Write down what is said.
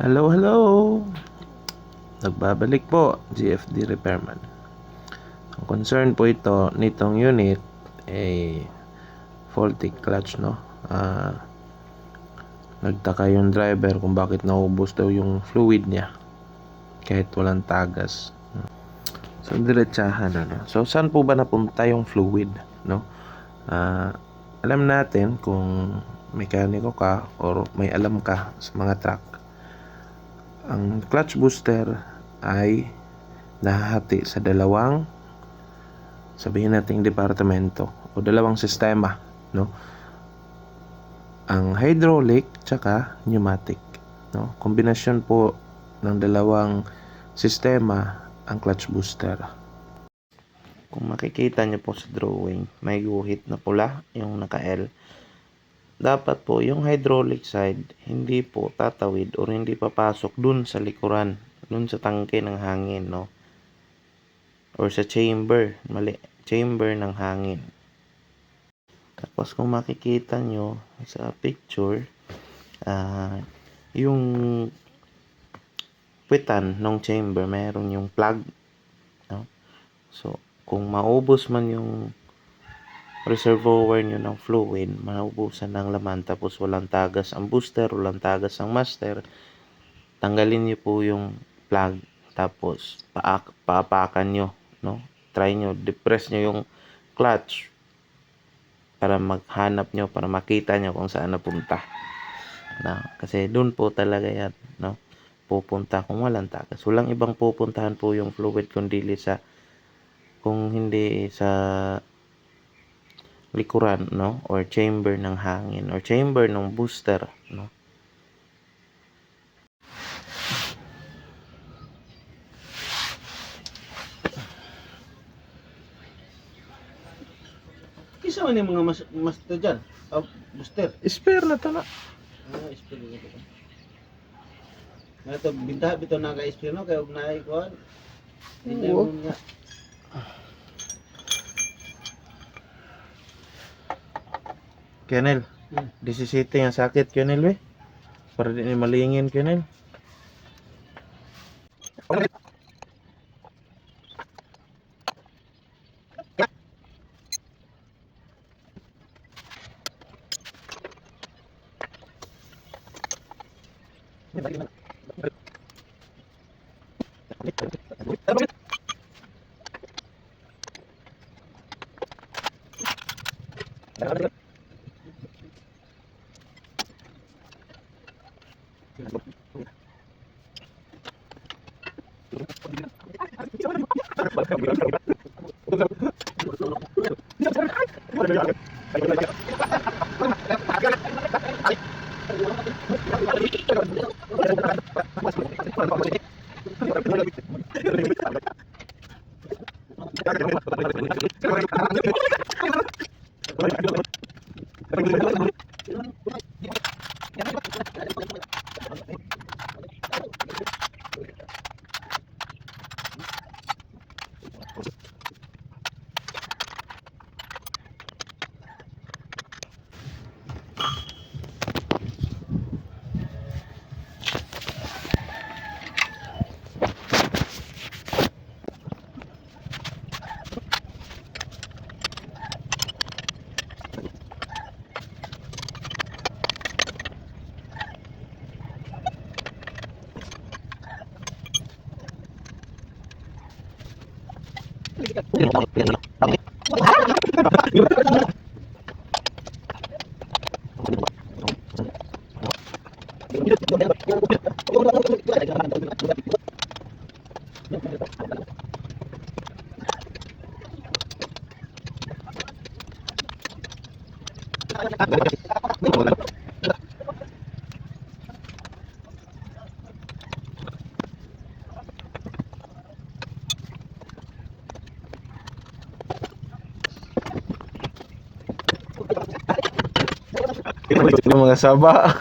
Hello, hello! Nagbabalik po, GFD Repairman. Ang concern po nitong unit ay faulty clutch, no? Nagtaka yung driver kung bakit naubos daw yung fluid niya kahit walang tagas. So, diretsahan, ano? So, saan po ba napunta yung fluid, no? Alam natin kung mekaniko ka or may alam ka sa mga truck, ang clutch booster ay nahahati sa dalawang, sabihin nating departamento o dalawang sistema, no? Ang hydraulic tsaka pneumatic, no? Kombinasyon po ng dalawang sistema ang clutch booster. Kung makikita nyo po sa drawing, may guhit na pula yung naka-L. Dapat po yung hydraulic side hindi po tatawid o hindi papasok dun sa likuran, dun sa tangke ng hangin, no? Or sa chamber, chamber ng hangin. Tapos kung makikita nyo sa picture, yung puwitan ng chamber, mayroon yung plug, no? So, kung maubos man yung reservoir nyo ng fluid, maubusan ng laman, tapos walang tagas ang booster, walang tagas ang master, tanggalin nyo po yung plug, tapos paapakan nyo, no? Try nyo, depress nyo yung clutch para maghanap nyo, para makita nyo kung saan napunta, no? Kasi dun po talaga yan, no? Pupunta kung walang tagas. Walang ibang pupuntahan po yung fluid kung hindi sa likuran, no? Or chamber ng hangin or chamber ng booster, no? Kisa man yung mga master dyan? Booster? Spare na to na. Spare na ito. Ito, binta, bito na ka-spare, no? Kaya huwag na ikuhan. Hindi Oo. mo nga. Kenel, 17 yung sakit, Kenel, we. Para di ni malingin, Kenel. Yung mga saba.